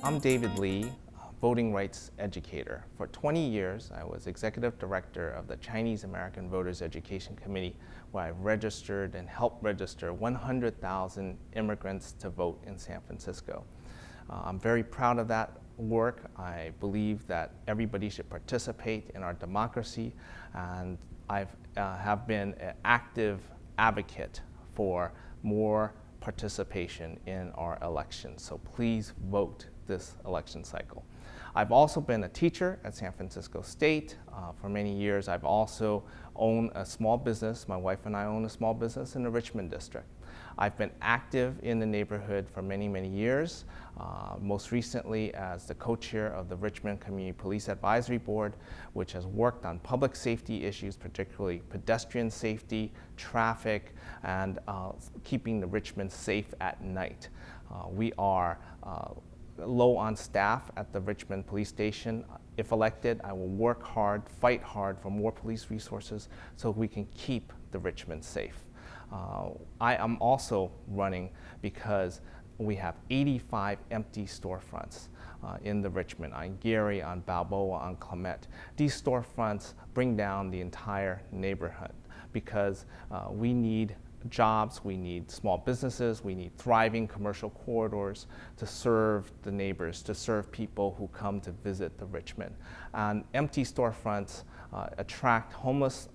I'm David Lee, voting rights educator. For 20 years, I was executive director of the Chinese American Voters Education Committee, where I registered and helped register 100,000 immigrants to vote in San Francisco. I'm very proud of that work. I believe that everybody should participate in our democracy, and I have been an active advocate for more participation in our elections. So please vote this election cycle. I've also been a teacher at San Francisco State for many years. I've also owned a small business. My wife and I own a small business in the Richmond district. I've been active in the neighborhood for many, many years, most recently as the co-chair of the Richmond Community Police Advisory Board, which has worked on public safety issues, particularly pedestrian safety, traffic, and keeping the Richmond safe at night. We are low on staff at the Richmond Police Station. If elected, I will work hard, fight hard for more police resources so we can keep the Richmond safe. I am also running because we have 85 empty storefronts in the Richmond, on Geary, on Balboa, on Clement. These storefronts bring down the entire neighborhood because we need jobs, we need small businesses, we need thriving commercial corridors to serve the neighbors, to serve people who come to visit the Richmond. And empty storefronts attract homelessness,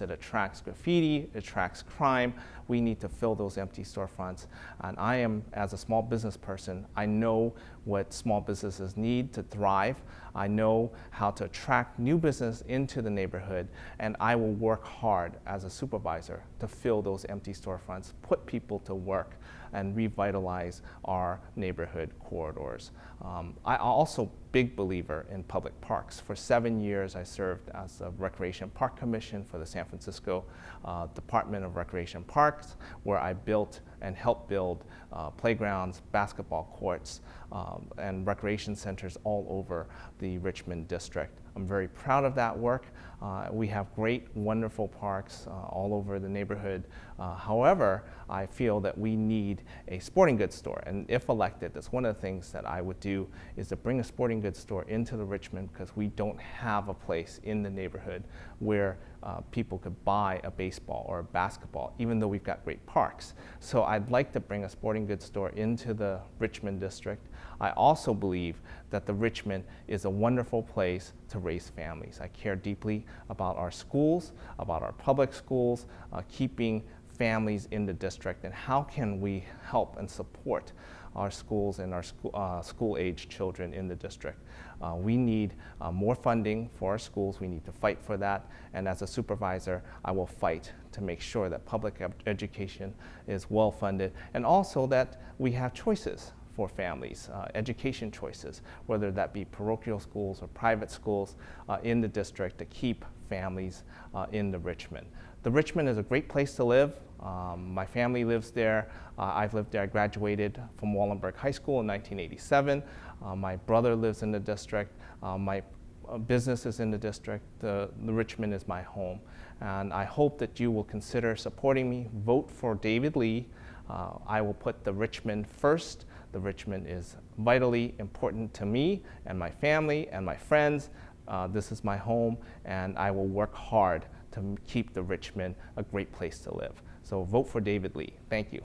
it attracts graffiti, it attracts crime. We need to fill those empty storefronts. And I am, as a small business person, I know what small businesses need to thrive. I know how to attract new business into the neighborhood, and I will work hard as a supervisor to fill those empty storefronts, put people to work, and revitalize our neighborhood corridors. I'm also a big believer in public parks. For 7 years, I served as the Recreation Park Commission for the San Francisco Department of Recreation Parks, where I built and helped build playgrounds, basketball courts, and recreation centers all over the Richmond district. I'm very proud of that work. We have great, wonderful parks all over the neighborhood. However, I feel that we need a sporting goods store. And if elected, that's one of the things that I would do, is to bring a sporting goods store into the Richmond, because we don't have a place in the neighborhood where people could buy a baseball or a basketball, even though we've got great parks. So I'd like to bring a sporting goods store into the Richmond district. I also believe that the Richmond is a wonderful place to raise families. I care deeply about our schools, about our public schools, keeping families in the district, and how can we help and support our schools and our school-age children in the district. We need more funding for our schools. We need to fight for that. And as a supervisor, I will fight to make sure that public education is well funded, and also that we have choices for families, education choices, whether that be parochial schools or private schools in the district, to keep families in the Richmond. The Richmond is a great place to live. My family lives there. I've lived there. I graduated from Wallenberg High School in 1987. My brother lives in the district. My business is in the district. The Richmond is my home. And I hope that you will consider supporting me. Vote for David Lee. I will put the Richmond first. The Richmond is vitally important to me and my family and my friends. This is my home, and I will work hard to keep the Richmond a great place to live. So vote for David Lee. Thank you.